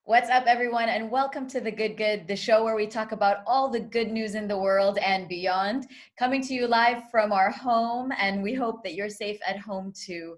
What's up, everyone, and welcome to The Good Good, the show where we talk about all the good news in the world and beyond. Coming to you live from our home, and we hope that you're safe at home too.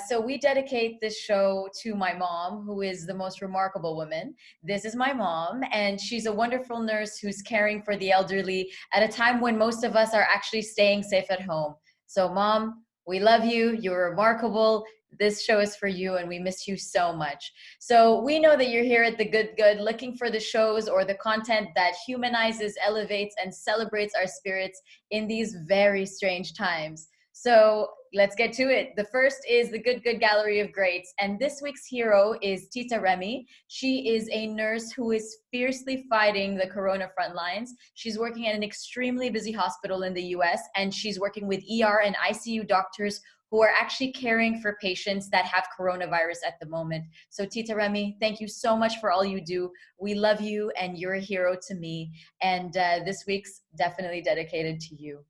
So, we dedicate this show to my mom, who is the most remarkable woman. This is my mom, and she's a wonderful nurse who's caring for the elderly at a time when most of us are actually staying safe at home. So, Mom, we love you. You're remarkable. This show is for you, and we miss you so much. So we know that you're here at The Good Good looking for the shows or the content that humanizes, elevates, and celebrates our spirits in these very strange times. So let's get to it. The first is the Good Good Gallery of Greats. And this week's hero is Tita Remy. She is a nurse who is fiercely fighting the corona front lines. She's working at an extremely busy hospital in the US, and she's working with ER and ICU doctors who are actually caring for patients that have coronavirus at the moment. So Tita Remy, thank you so much for all you do. We love you and you're a hero to me. And this week's definitely dedicated to you.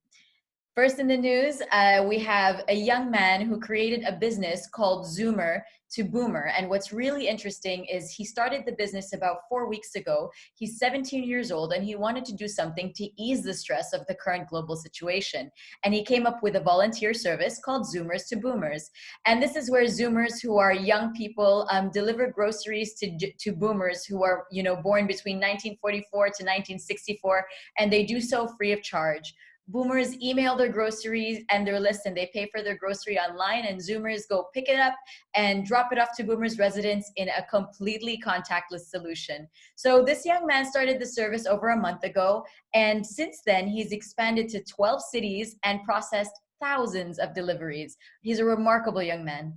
First in the news, we have a young man who created a business called Zoomer to Boomer. And what's really interesting is he started the business about 4 weeks ago. He's 17 years old and he wanted to do something to ease the stress of the current global situation. And he came up with a volunteer service called Zoomers to Boomers. And this is where Zoomers, who are young people, deliver groceries to boomers who are, born between 1944 to 1964, and they do so free of charge. Boomers email their groceries and their list, and they pay for their grocery online, and Zoomers go pick it up and drop it off to Boomers' residence in a completely contactless solution. So this young man started the service over a month ago, and since then he's expanded to 12 cities and processed thousands of deliveries. He's a remarkable young man.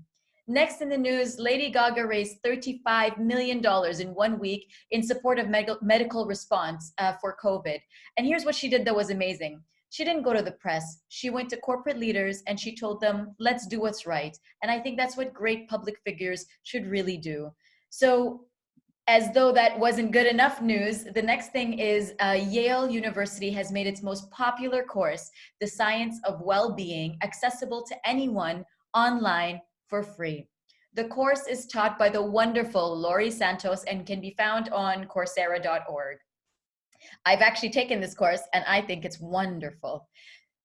Next in the news, Lady Gaga raised $35 million in 1 week in support of medical response for COVID. And here's what she did that was amazing. She didn't go to the press. She went to corporate leaders and she told them, let's do what's right. And I think that's what great public figures should really do. So as though that wasn't good enough news, the next thing is Yale University has made its most popular course, The Science of Well-Being, accessible to anyone online for free. The course is taught by the wonderful Laurie Santos and can be found on Coursera.org. I've actually taken this course and I think it's wonderful.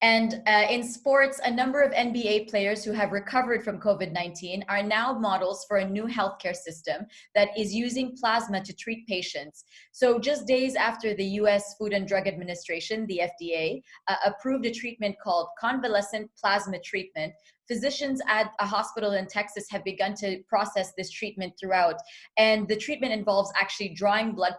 And in sports, a number of NBA players who have recovered from COVID-19 are now models for a new healthcare system that is using plasma to treat patients. So just days after the US Food and Drug Administration, the FDA, approved a treatment called convalescent plasma treatment, physicians at a hospital in Texas have begun to process this treatment throughout. And the treatment involves actually drawing blood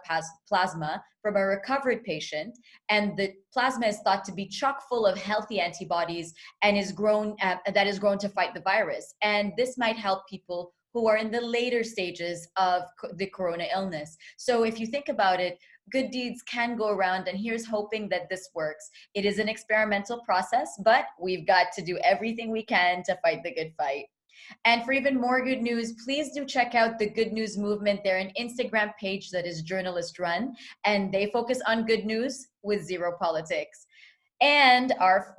plasma from a recovered patient, and the plasma is thought to be chock full of healthy antibodies and is grown to fight the virus. And this might help people who are in the later stages of the corona illness. So if you think about it, good deeds can go around, and here's hoping that this works. It is an experimental process, but we've got to do everything we can to fight the good fight. And for even more good news, please do check out the Good News Movement. They're an Instagram page that is journalist run, and they focus on good news with zero politics. And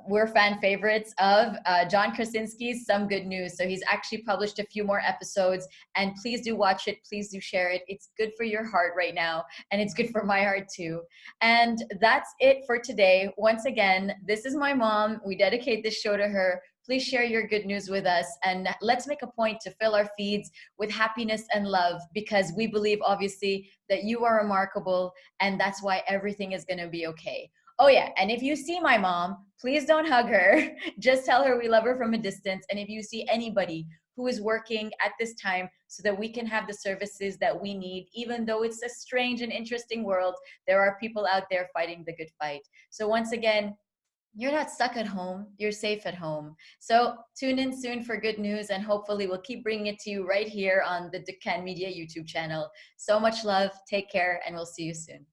we're fan favorites of John Krasinski's Some Good News. So he's actually published a few more episodes, and please do watch it. Please do share it. It's good for your heart right now, and it's good for my heart too. And that's it for today. Once again, this is my mom. We dedicate this show to her. Please share your good news with us, and let's make a point to fill our feeds with happiness and love, because we believe, obviously, that you are remarkable, and that's why everything is going to be okay. Oh yeah, and if you see my mom, please don't hug her. Just tell her we love her from a distance. And if you see anybody who is working at this time so that we can have the services that we need, even though it's a strange and interesting world, there are people out there fighting the good fight. So once again, you're not stuck at home, you're safe at home. So tune in soon for good news, and hopefully we'll keep bringing it to you right here on the Dukkan Media YouTube channel. So much love, take care, and we'll see you soon.